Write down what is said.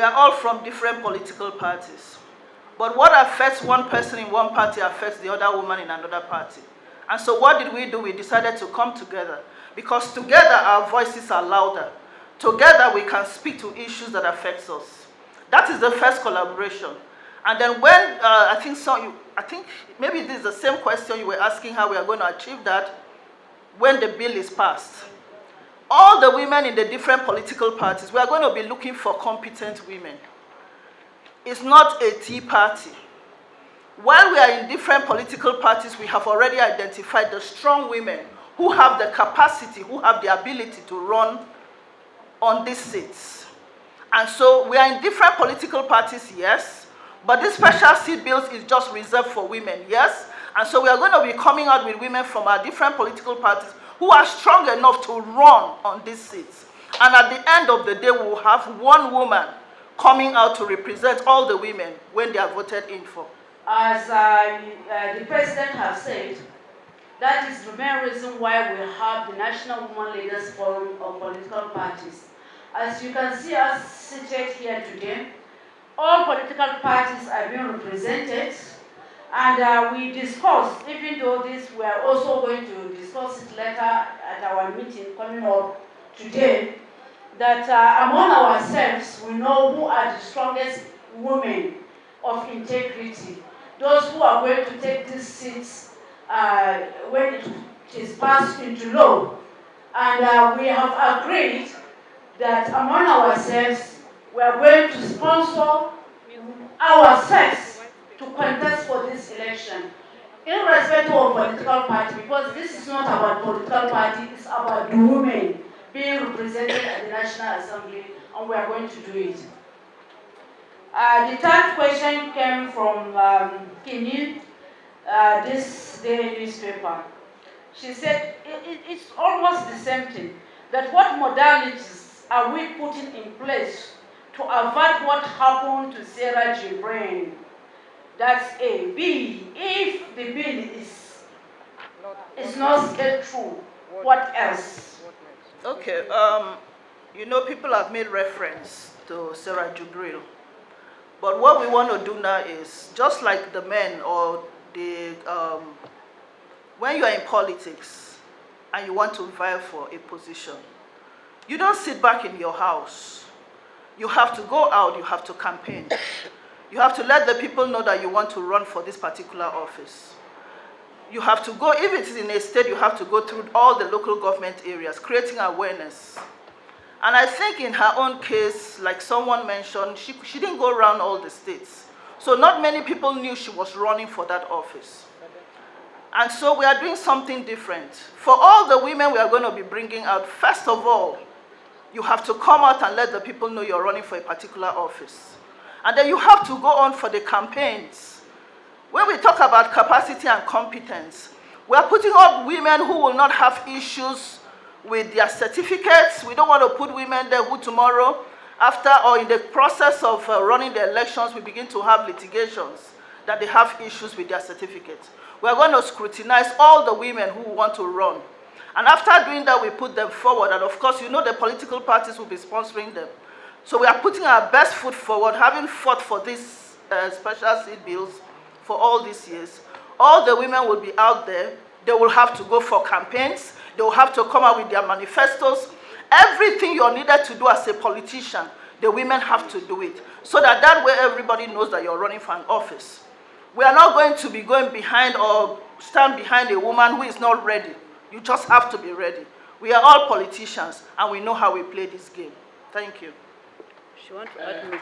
are all from different political parties. But what affects one person in one party affects the other woman in another party. And so what did we do? We decided to come together, because together our voices are louder. Together we can speak to issues that affect us. That is the first collaboration. And then when, I think maybe this is the same question you were asking, how we are going to achieve that when the bill is passed. All the women in the different political parties, we are going to be looking for competent women. It's not a tea party. While we are in different political parties, we have already identified the strong women who have the capacity, who have the ability to run on these seats. And so we are in different political parties, yes, but this special seat bill is just reserved for women, yes. And so we are going to be coming out with women from our different political parties who are strong enough to run on these seats. And at the end of the day, we will have one woman coming out to represent all the women when they are voted in for. As the President has said, that is the main reason why we have the National Women Leaders Forum of political parties. As you can see us seated here today, all political parties are being represented, and we discussed, even though this we are also going to discuss it later at our meeting coming up today, that among ourselves we know who are the strongest women of integrity, those who are going to take these seats when it is passed into law. And we have agreed that among ourselves we are going to sponsor ourselves to contest for this election, irrespective of political party, because this is not about political party, it's about the women being represented at the National Assembly, and we are going to do it. The third question came from Kini, this daily newspaper. She said it's almost the same thing, that what modalities are we putting in place to avert what happened to Sarah Jibrin? That's A. B, if the bill is not still true, what else? Okay, you know, people have made reference to Sarah Jubril. But what we want to do now is, just like the men or the, when you are in politics and you want to vie for a position, you don't sit back in your house. You have to go out, you have to campaign. You have to let the people know that you want to run for this particular office. You have to go, if it is in a state, you have to go through all the local government areas, creating awareness. And I think in her own case, like someone mentioned, she didn't go around all the states. So not many people knew she was running for that office. And so we are doing something different. For all the women we are going to be bringing out, first of all, you have to come out and let the people know you're running for a particular office. And then you have to go on for the campaigns. When we talk about capacity and competence, we are putting up women who will not have issues with their certificates. We don't want to put women there who tomorrow, after or in the process of running the elections, we begin to have litigations that they have issues with their certificates. We are going to scrutinize all the women who want to run. And after doing that, we put them forward. And of course, you know the political parties will be sponsoring them. So we are putting our best foot forward, having fought for these special seat bills for all these years. All the women will be out there. They will have to go for campaigns. They will have to come out with their manifestos. Everything you're needed to do as a politician, the women have to do it. So that way everybody knows that you're running for an office. We are not going to be going behind or stand behind a woman who is not ready. You just have to be ready. We are all politicians, and we know how we play this game. Thank you. She wants to add me.